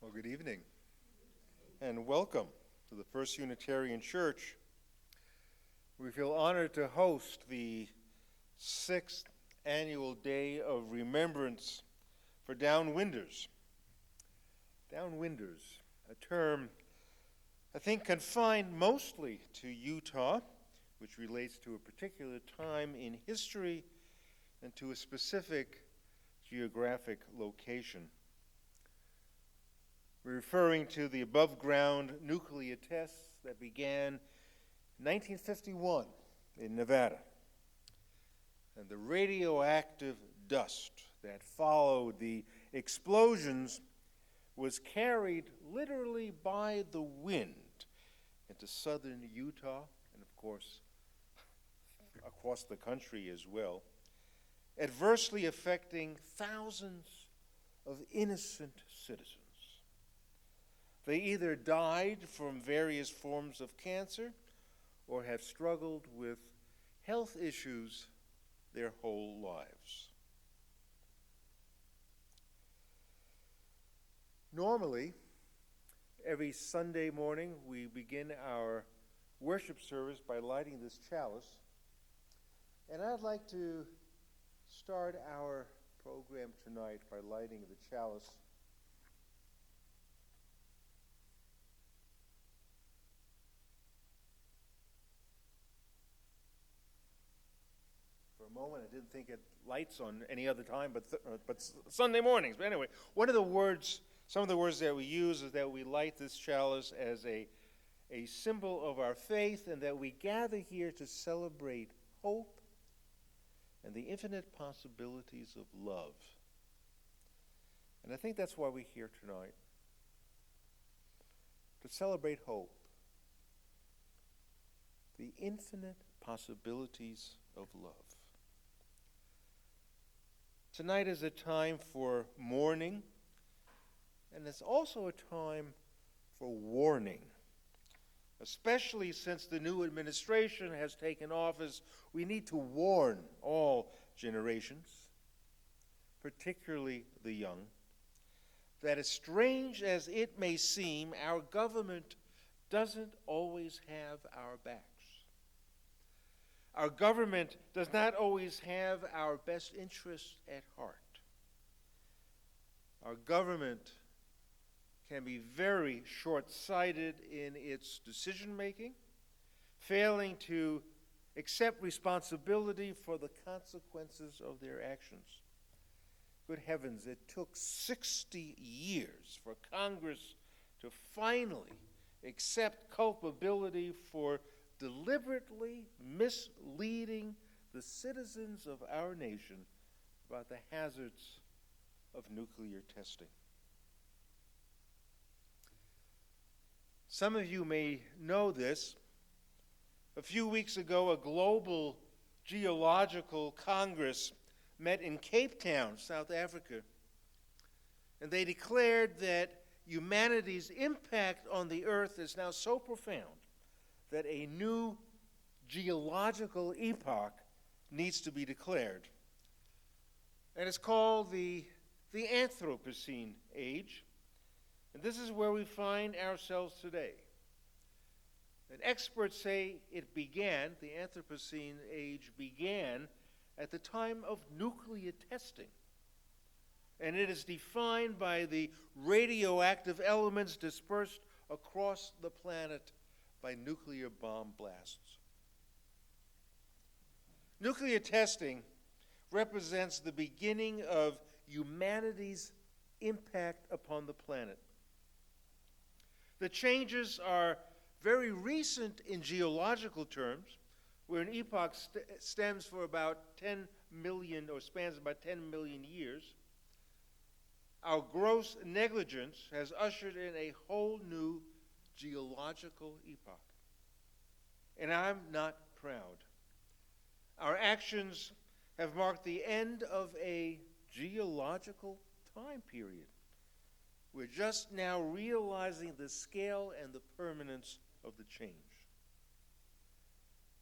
Well, good evening, and welcome to the First Unitarian Church. We feel honored to host the 6th annual Day of Remembrance for Downwinders. Downwinders, a term I think confined mostly to Utah, which relates to a particular time in history and to a specific geographic location. We're referring to the above-ground nuclear tests that began in 1951 in Nevada, and the radioactive dust that followed the explosions was carried literally by the wind into southern Utah and, of course, across the country as well, adversely affecting thousands of innocent citizens. They either died from various forms of cancer or have struggled with health issues their whole lives. Normally, every Sunday morning, we begin our worship service by lighting this chalice. And I'd like to start our program tonight by lighting the chalice. For a moment, I didn't think it lights on any other time but Sunday mornings. But anyway, some of the words that we use is that we light this chalice as a symbol of our faith, and that we gather here to celebrate hope and the infinite possibilities of love. And I think that's why we're here tonight, to celebrate hope, the infinite possibilities of love. Tonight is a time for mourning, and it's also a time for warning. Especially since the new administration has taken office, we need to warn all generations, particularly the young, that as strange as it may seem, our government doesn't always have our backs. Our government does not always have our best interests at heart. Our government can be very short-sighted in its decision-making, failing to accept responsibility for the consequences of their actions. Good heavens, it took 60 years for Congress to finally accept culpability for deliberately misleading the citizens of our nation about the hazards of nuclear testing. Some of you may know this. A few weeks ago, a global geological congress met in Cape Town, South Africa, and they declared that humanity's impact on the earth is now so profound that a new geological epoch needs to be declared. And it's called the Anthropocene age. And this is where we find ourselves today. And experts say the Anthropocene age began at the time of nuclear testing. And it is defined by the radioactive elements dispersed across the planet by nuclear bomb blasts. Nuclear testing represents the beginning of humanity's impact upon the planet. The changes are very recent in geological terms, where an epoch stems for about 10 million or spans about 10 million years. Our gross negligence has ushered in a whole new geological epoch. And I'm not proud. Our actions have marked the end of a geological time period. We're just now realizing the scale and the permanence of the change.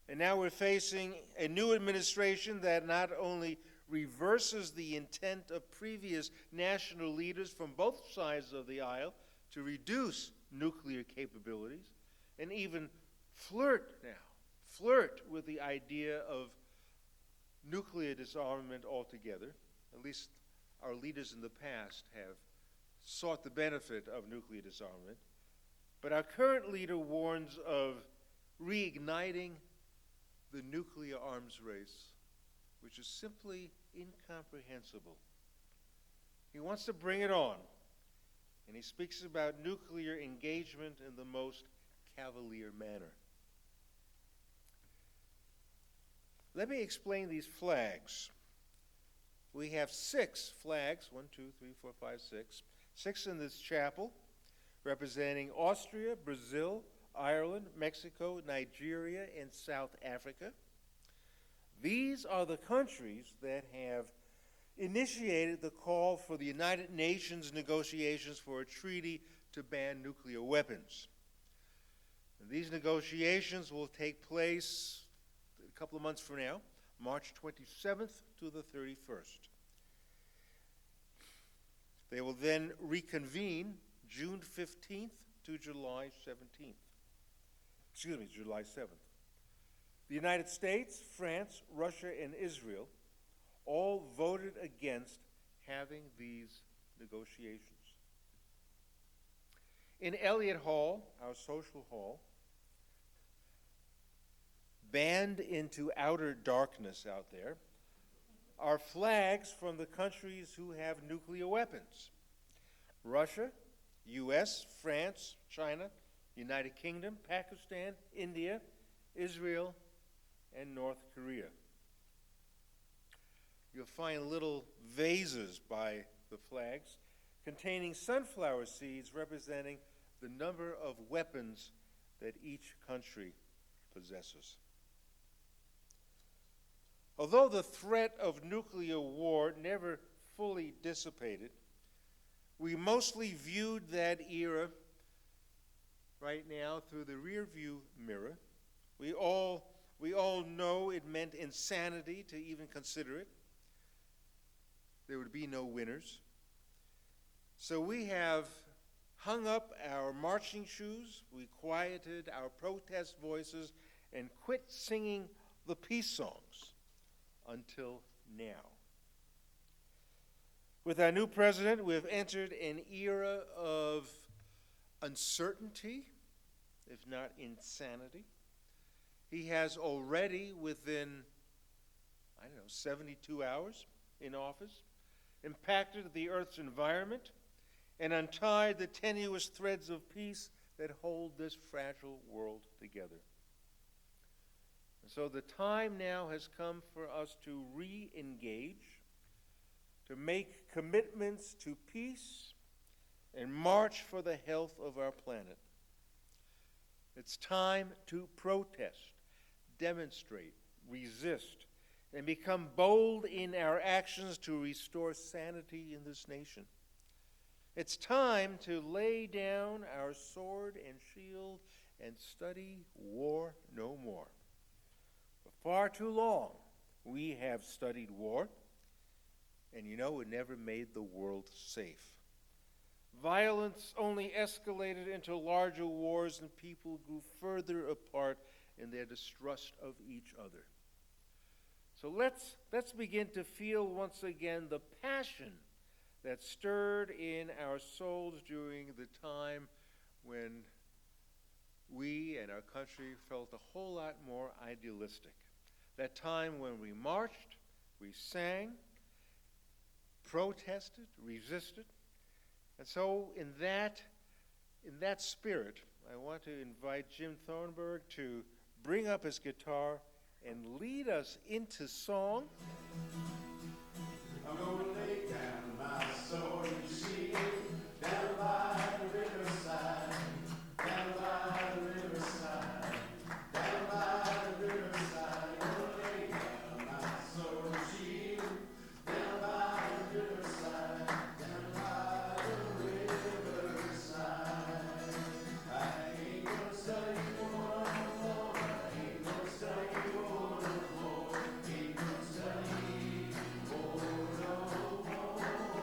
And now we're facing a new administration that not only reverses the intent of previous national leaders from both sides of the aisle to reduce nuclear capabilities and even flirt with the idea of nuclear disarmament altogether. At least our leaders in the past have sought the benefit of nuclear disarmament. But our current leader warns of reigniting the nuclear arms race, which is simply incomprehensible. He wants to bring it on, and he speaks about nuclear engagement in the most cavalier manner. Let me explain these flags. We have 6 flags, 1, 2, 3, 4, 5, 6. 6 in this chapel, representing Austria, Brazil, Ireland, Mexico, Nigeria, and South Africa. These are the countries that have initiated the call for the United Nations negotiations for a treaty to ban nuclear weapons. And these negotiations will take place a couple of months from now, March 27th to the 31st. They will then reconvene June 15th to July 17th. July 7th. The United States, France, Russia, and Israel all voted against having these negotiations. In Elliott Hall, our social hall, banned into outer darkness out there, are flags from the countries who have nuclear weapons: Russia, U.S., France, China, United Kingdom, Pakistan, India, Israel, and North Korea. You'll find little vases by the flags containing sunflower seeds representing the number of weapons that each country possesses. Although the threat of nuclear war never fully dissipated, we mostly viewed that era right now through the rearview mirror. We all know it meant insanity to even consider it. There would be no winners. So we have hung up our marching shoes, we quieted our protest voices, and quit singing the peace songs until now. With our new president, we have entered an era of uncertainty, if not insanity. He has already, within, 72 hours in office, impacted the Earth's environment and untied the tenuous threads of peace that hold this fragile world together. And so the time now has come for us to re-engage, to make commitments to peace, and march for the health of our planet. It's time to protest, demonstrate, resist, and become bold in our actions to restore sanity in this nation. It's time to lay down our sword and shield and study war no more. For far too long, we have studied war, and it never made the world safe. Violence only escalated into larger wars, and people grew further apart in their distrust of each other. So let's begin to feel once again the passion that stirred in our souls during the time when we and our country felt a whole lot more idealistic. That time when we marched, we sang, protested, resisted. And so in that spirit, I want to invite Jim Thornburg to bring up his guitar and lead us into song. I'm gonna lay down my sword, you see, down by the riverside, down by the riverside, down by the riverside. I'm gonna lay down my sword, you see, down by the riverside, down by the riverside. I ain't gonna study war no more, I ain't gonna study war no more, ain't gonna study war no more.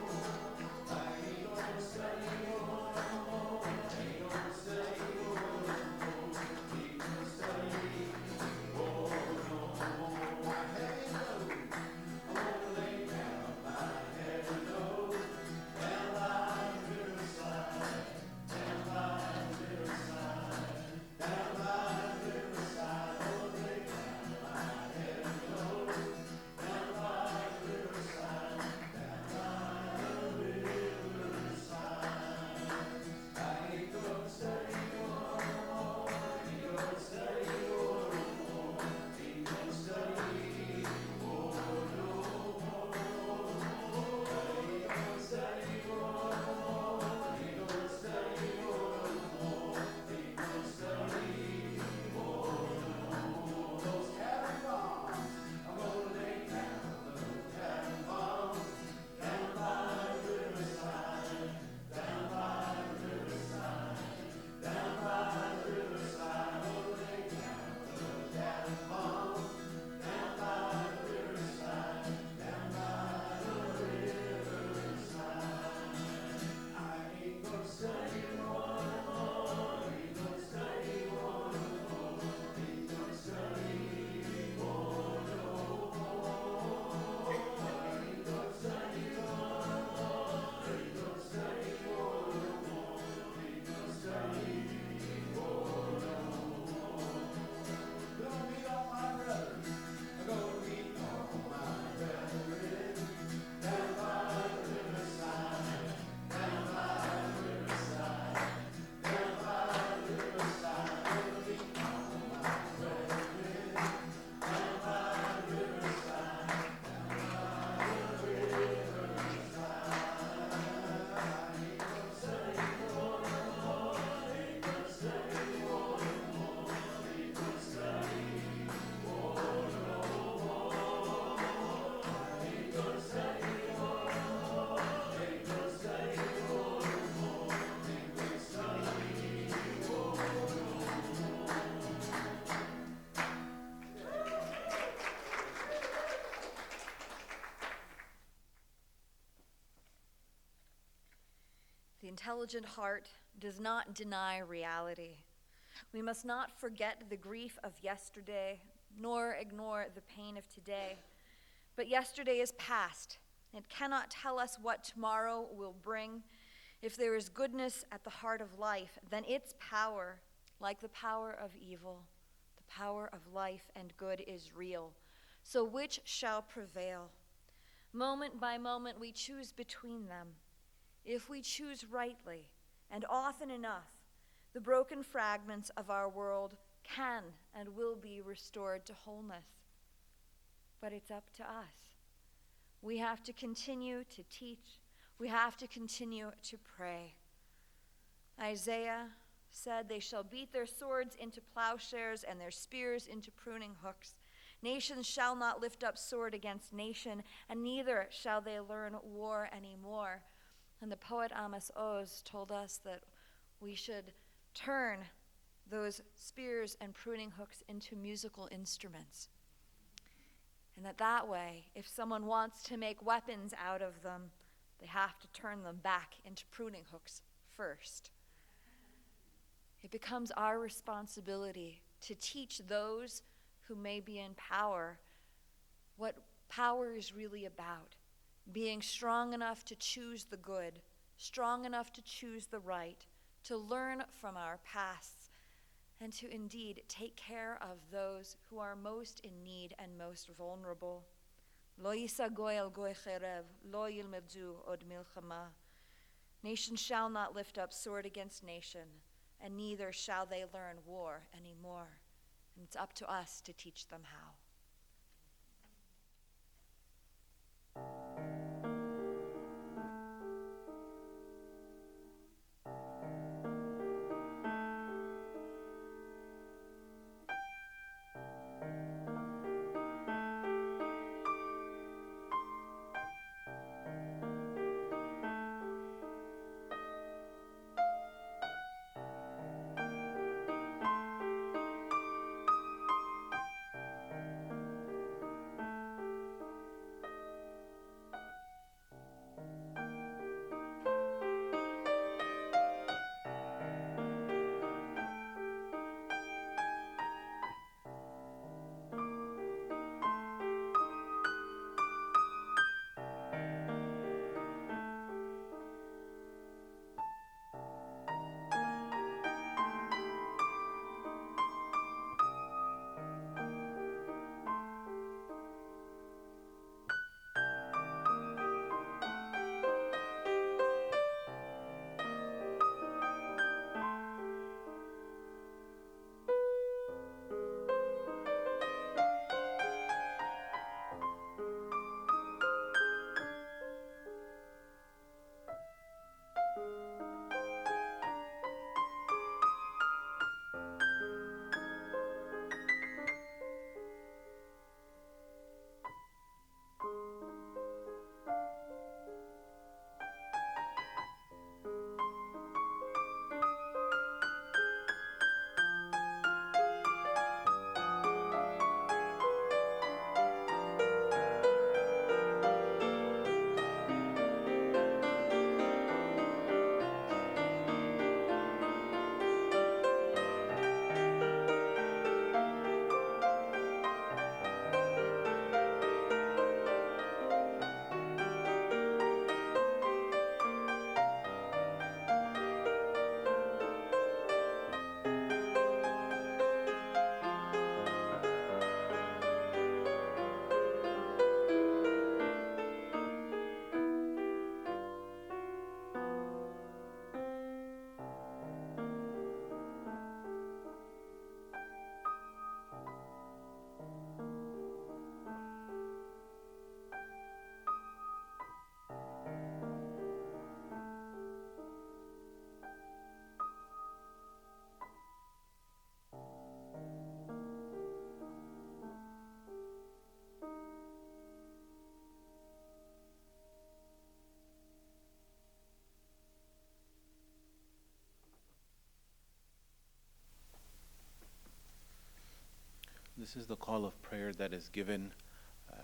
intelligent heart does not deny reality. We must not forget the grief of yesterday, nor ignore the pain of today. But yesterday is past. It cannot tell us what tomorrow will bring. If there is goodness at the heart of life, then its power, like the power of evil, the power of life and good is real. So which shall prevail? Moment by moment we choose between them. If we choose rightly, and often enough, the broken fragments of our world can and will be restored to wholeness. But it's up to us. We have to continue to teach. We have to continue to pray. Isaiah said, "They shall beat their swords into plowshares and their spears into pruning hooks. Nations shall not lift up sword against nation, and neither shall they learn war anymore." And the poet Amos Oz told us that we should turn those spears and pruning hooks into musical instruments. And that way, if someone wants to make weapons out of them, they have to turn them back into pruning hooks first. It becomes our responsibility to teach those who may be in power what power is really about. Being strong enough to choose the good, strong enough to choose the right, to learn from our pasts, and to indeed take care of those who are most in need and most vulnerable. Lo yisa goy al goy cherev, lo yilmedu od milchama. Nation shall not lift up sword against nation, and neither shall they learn war anymore. And it's up to us to teach them how. This is the call of prayer that is given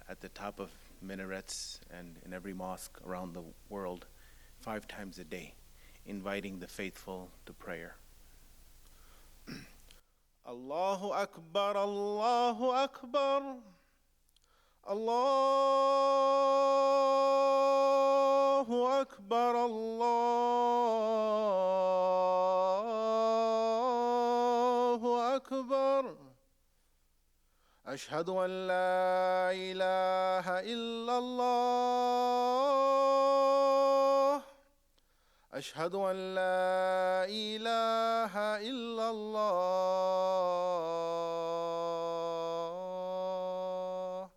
at the top of minarets and in every mosque around the world 5 times a day. inviting the faithful to prayer. Allahu Akbar, Allahu Akbar, Allahu Akbar, Allahu Akbar. أشهد أن لا إله إلا الله أشهد أن لا إله إلا الله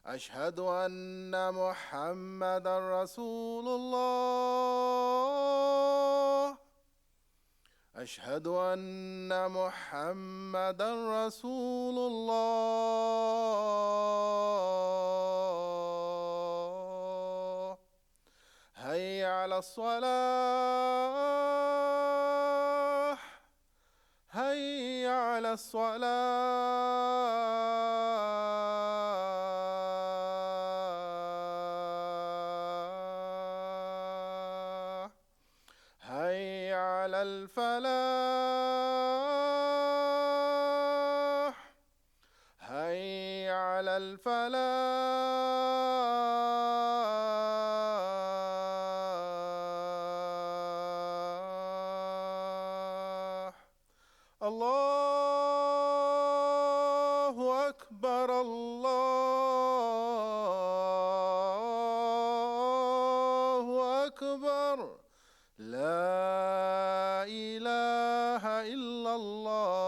أشهد أن محمدا رسول الله أشهد أن محمدا رسول الله هيا على الصلاة هيا على الصلاة هيا على الفلاح هيا على الفلاح الله أكبر الله أكبر لا إله إلا الله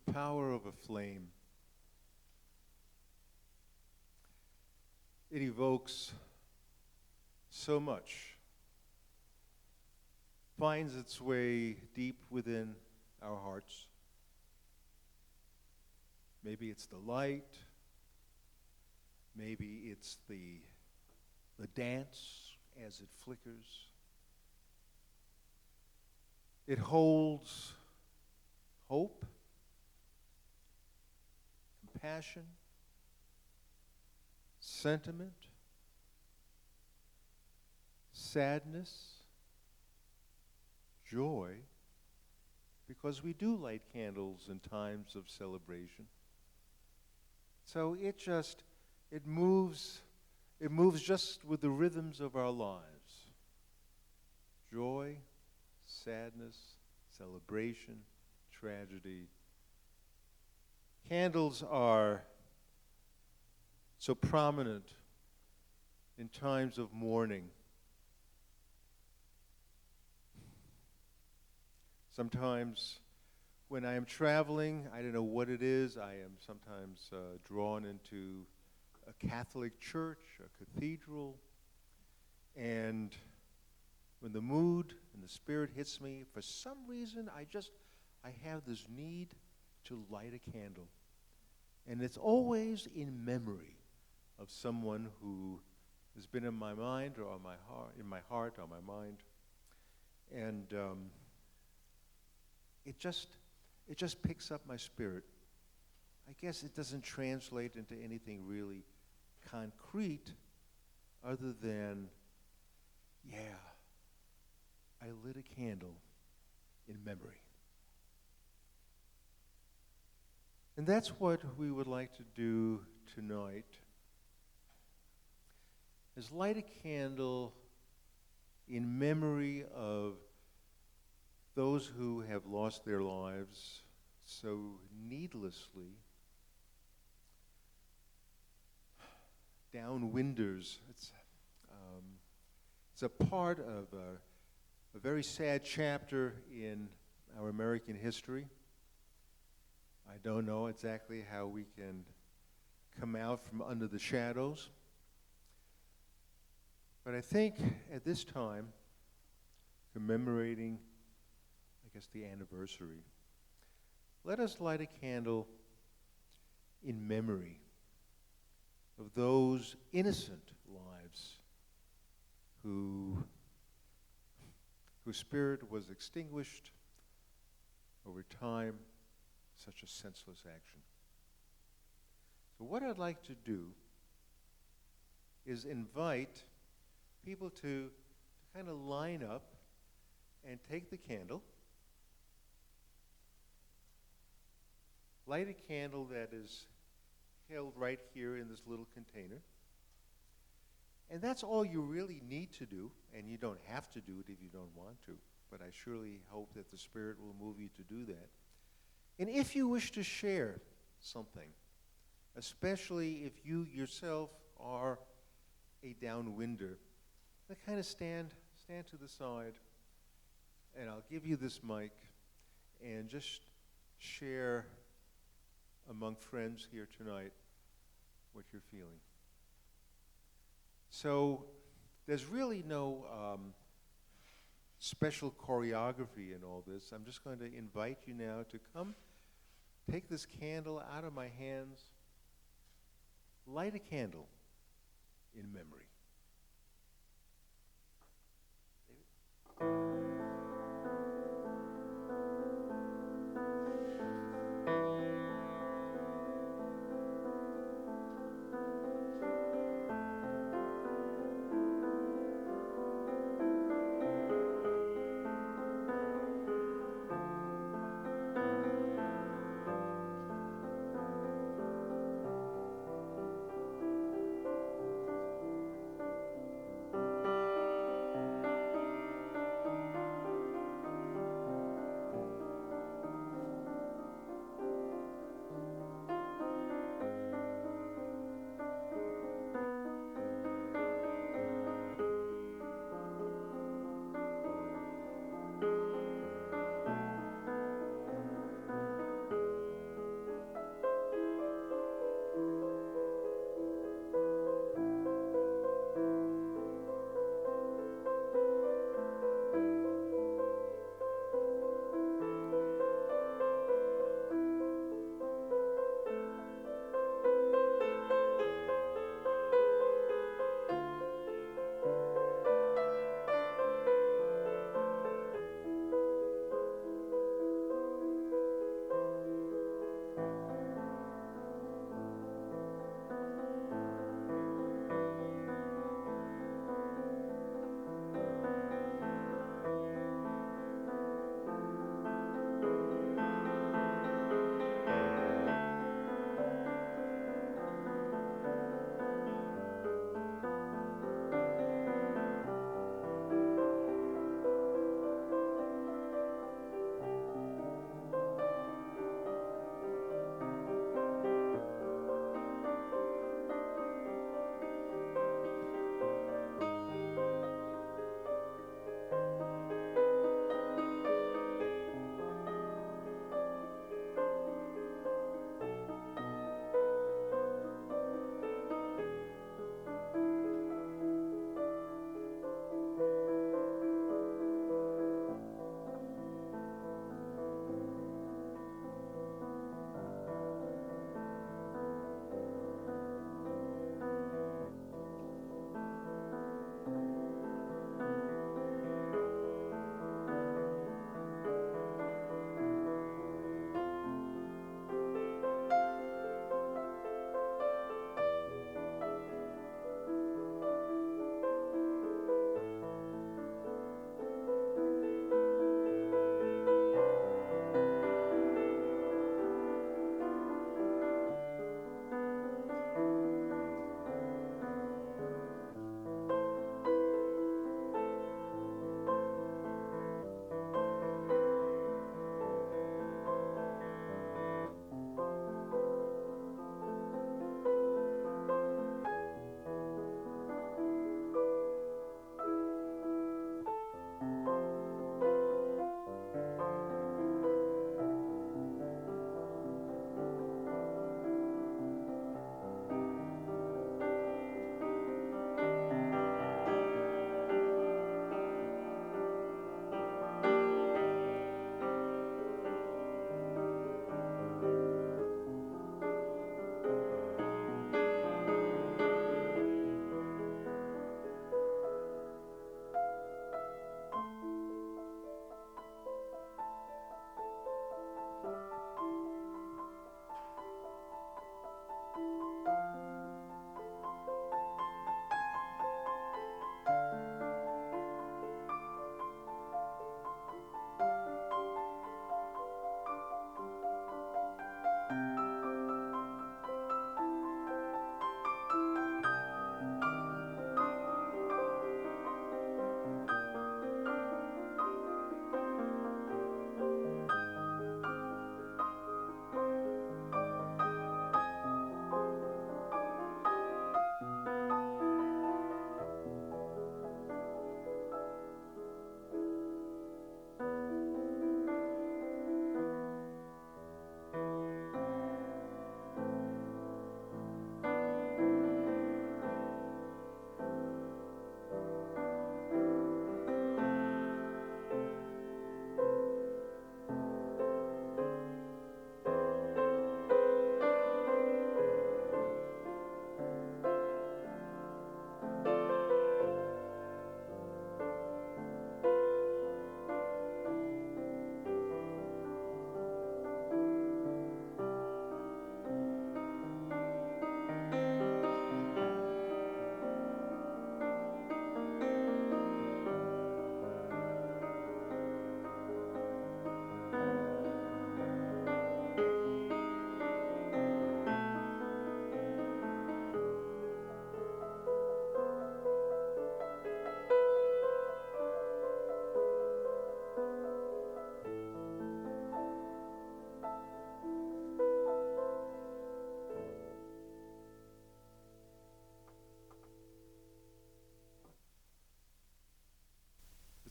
The power of a flame. It evokes so much, finds its way deep within our hearts. Maybe it's the light, maybe it's the dance as it flickers. It holds hope, compassion, sentiment, sadness, joy, because we do light candles in times of celebration. So it moves just with the rhythms of our lives. Joy, sadness, celebration, tragedy. Candles are so prominent in times of mourning. Sometimes when I am traveling, I don't know what it is, I am sometimes drawn into a Catholic church, a cathedral, and when the mood and the spirit hits me, for some reason I have this need to light a candle. And it's always in memory of someone who has been in my mind or on my heart, in my heart or my mind. And it just picks up my spirit. I guess it doesn't translate into anything really concrete other than, yeah, I lit a candle in memory. And that's what we would like to do tonight, is light a candle in memory of those who have lost their lives so needlessly. Downwinders. It's a part of a very sad chapter in our American history. I don't know exactly how we can come out from under the shadows. But I think at this time, commemorating, I guess, the anniversary, let us light a candle in memory of those innocent lives whose spirit was extinguished over time, such a senseless action. So what I'd like to do is invite people to kind of line up and take the candle, light a candle that is held right here in this little container. And that's all you really need to do, and you don't have to do it if you don't want to, but I surely hope that the Spirit will move you to do that. And if you wish to share something, especially if you yourself are a downwinder, then kind of stand to the side, and I'll give you this mic, and just share among friends here tonight what you're feeling. So there's really no special choreography in all this. I'm just going to invite you now to come, take this candle out of my hands, light a candle in memory.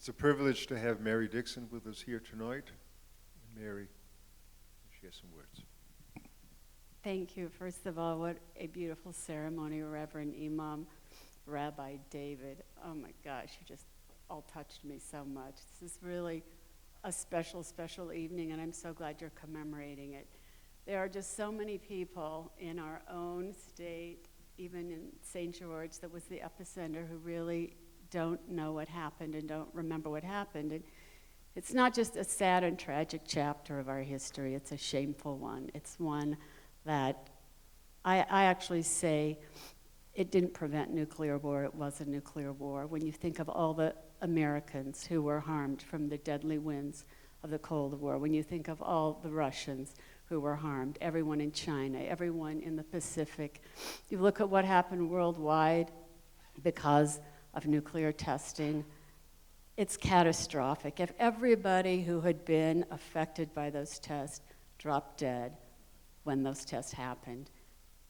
It's a privilege to have Mary Dickson with us here tonight. Mary, share some words. Thank you. First of all, what a beautiful ceremony, Reverend Imam, Rabbi David. Oh my gosh, you just all touched me so much. This is really a special, special evening, and I'm so glad you're commemorating it. There are just so many people in our own state, even in St. George, that was the epicenter, who really don't know what happened and don't remember what happened. And it's not just a sad and tragic chapter of our history, it's a shameful one. It's one that I actually say it didn't prevent nuclear war, it was a nuclear war. When you think of all the Americans who were harmed from the deadly winds of the Cold War, when you think of all the Russians who were harmed, everyone in China, everyone in the Pacific, you look at what happened worldwide because of nuclear testing, it's catastrophic. If everybody who had been affected by those tests dropped dead when those tests happened,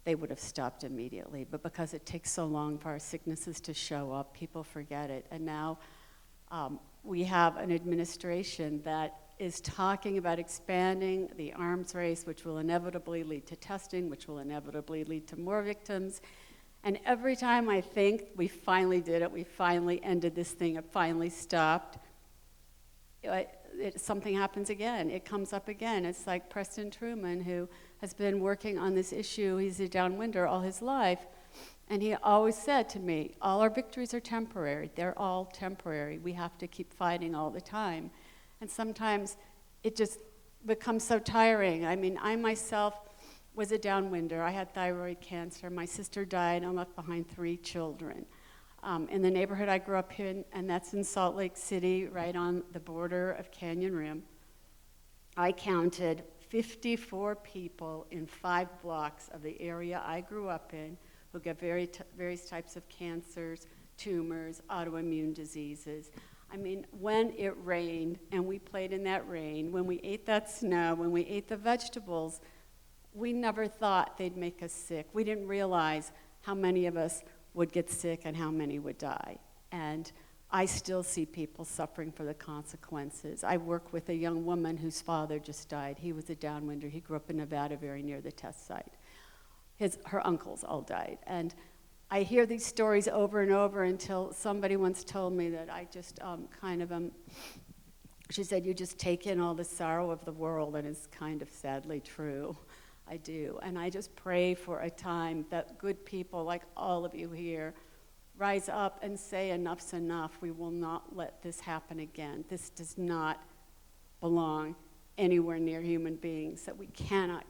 they would have stopped immediately. But because it takes so long for our sicknesses to show up, people forget it. And now we have an administration that is talking about expanding the arms race, which will inevitably lead to testing, which will inevitably lead to more victims. And every time I think we finally did it, we finally ended this thing, it finally stopped, something happens again. It comes up again. It's like Preston Truman, who has been working on this issue. He's a downwinder all his life. And he always said to me, all our victories are temporary. They're all temporary. We have to keep fighting all the time. And sometimes it just becomes so tiring. I mean, I myself was a downwinder. I had thyroid cancer. My sister died and left behind 3 children. In the neighborhood I grew up in, and that's in Salt Lake City, right on the border of Canyon Rim, I counted 54 people in 5 blocks of the area I grew up in who get various types of cancers, tumors, autoimmune diseases. I mean, when it rained and we played in that rain, when we ate that snow, when we ate the vegetables, we never thought they'd make us sick. We didn't realize how many of us would get sick and how many would die. And I still see people suffering for the consequences. I work with a young woman whose father just died. He was a downwinder. He grew up in Nevada, very near the test site. Her uncles all died. And I hear these stories over and over until somebody once told me that I just she said, you just take in all the sorrow of the world, and it's kind of sadly true. I do. And I just pray for a time that good people like all of you here rise up and say enough's enough. We will not let this happen again. This does not belong anywhere near human beings, that we cannot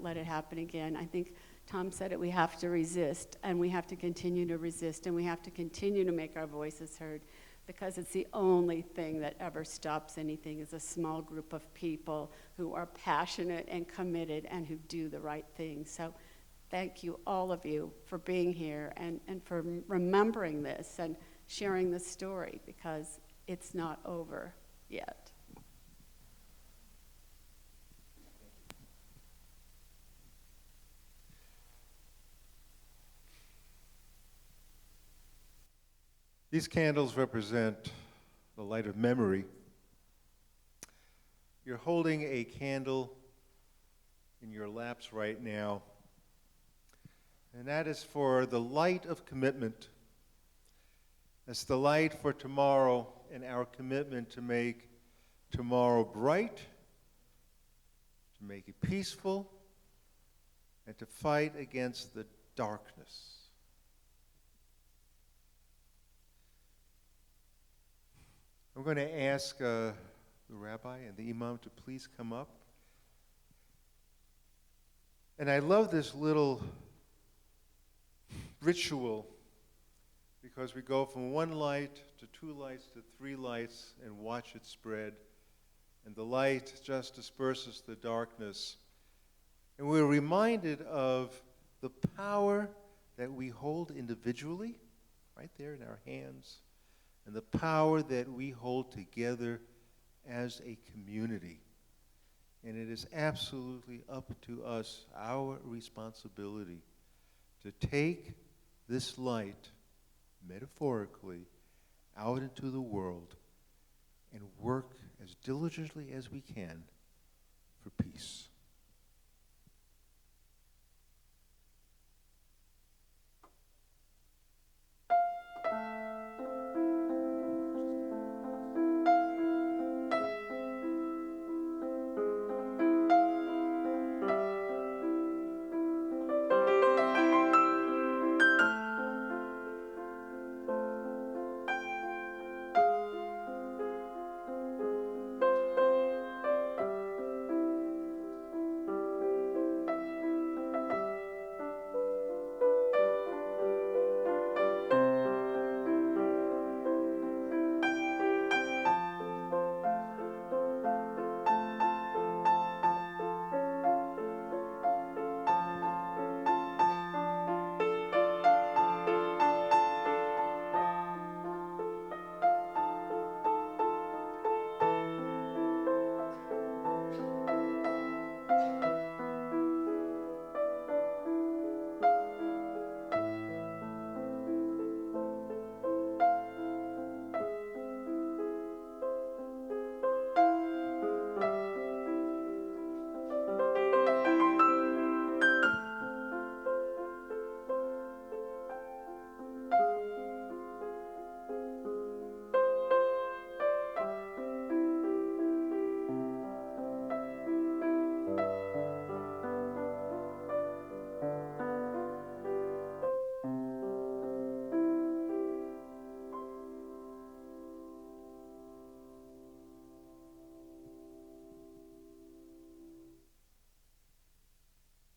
let it happen again. I think Tom said it, we have to resist, and we have to continue to resist, and we have to continue to make our voices heard, because it's the only thing that ever stops anything is a small group of people who are passionate and committed and who do the right thing. So thank you, all of you, for being here and for remembering this and sharing this story, because it's not over yet. These candles represent the light of memory. You're holding a candle in your laps right now, and that is for the light of commitment. That's the light for tomorrow and our commitment to make tomorrow bright, to make it peaceful, and to fight against the darkness. I'm going to ask the rabbi and the imam to please come up. And I love this little ritual, because we go from 1 light to 2 lights to 3 lights and watch it spread. And the light just disperses the darkness. And we're reminded of the power that we hold individually, right there in our hands, and the power that we hold together as a community. And it is absolutely up to us, our responsibility, to take this light, metaphorically, out into the world and work as diligently as we can for peace.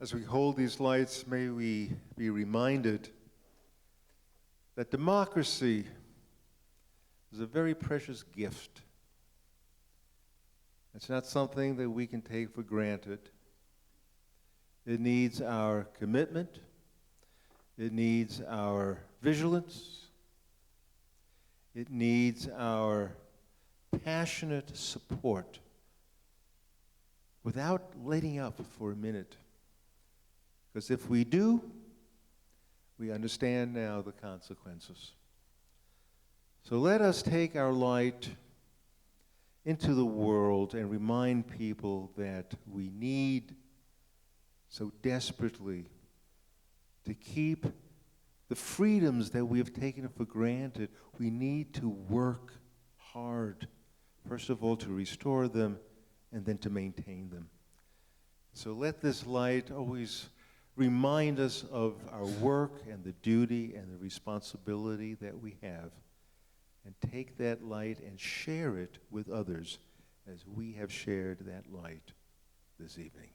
As we hold these lights, may we be reminded that democracy is a very precious gift. It's not something that we can take for granted. It needs our commitment. It needs our vigilance. It needs our passionate support without letting up for a minute. Because if we do, we understand now the consequences. So let us take our light into the world and remind people that we need so desperately to keep the freedoms that we have taken for granted. We need to work hard, first of all, to restore them and then to maintain them. So let this light always remind us of our work and the duty and the responsibility that we have, and take that light and share it with others as we have shared that light this evening.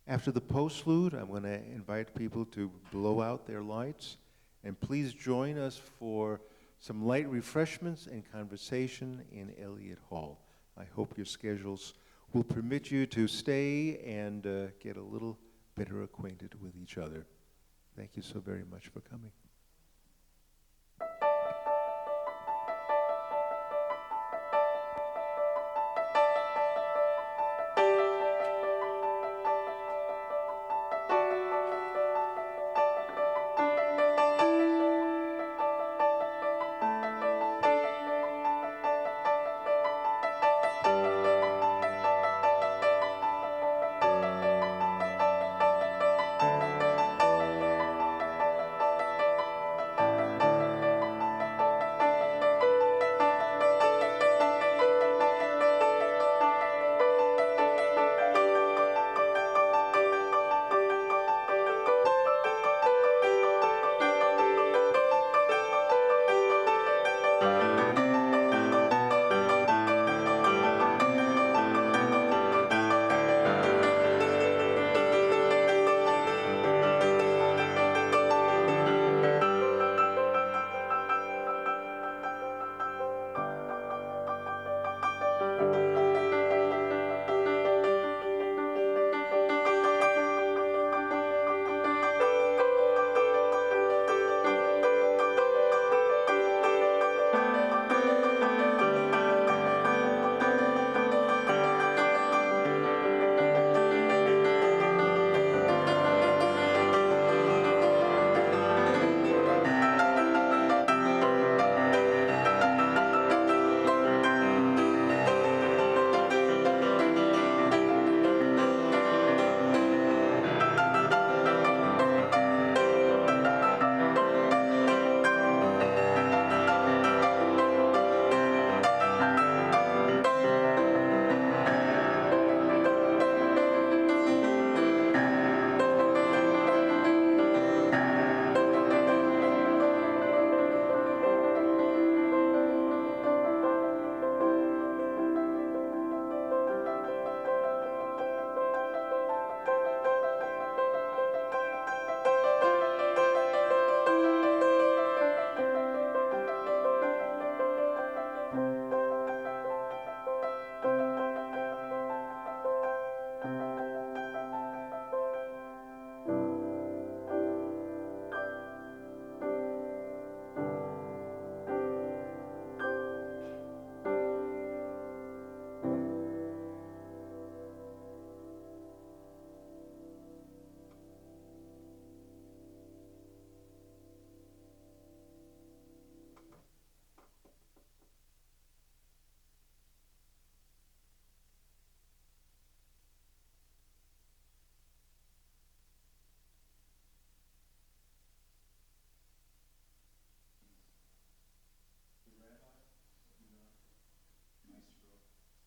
After the postlude, I'm going to invite people to blow out their lights, and please join us for some light refreshments and conversation in Elliott Hall. I hope your schedules will permit you to stay and get a little better acquainted with each other. Thank you so very much for coming.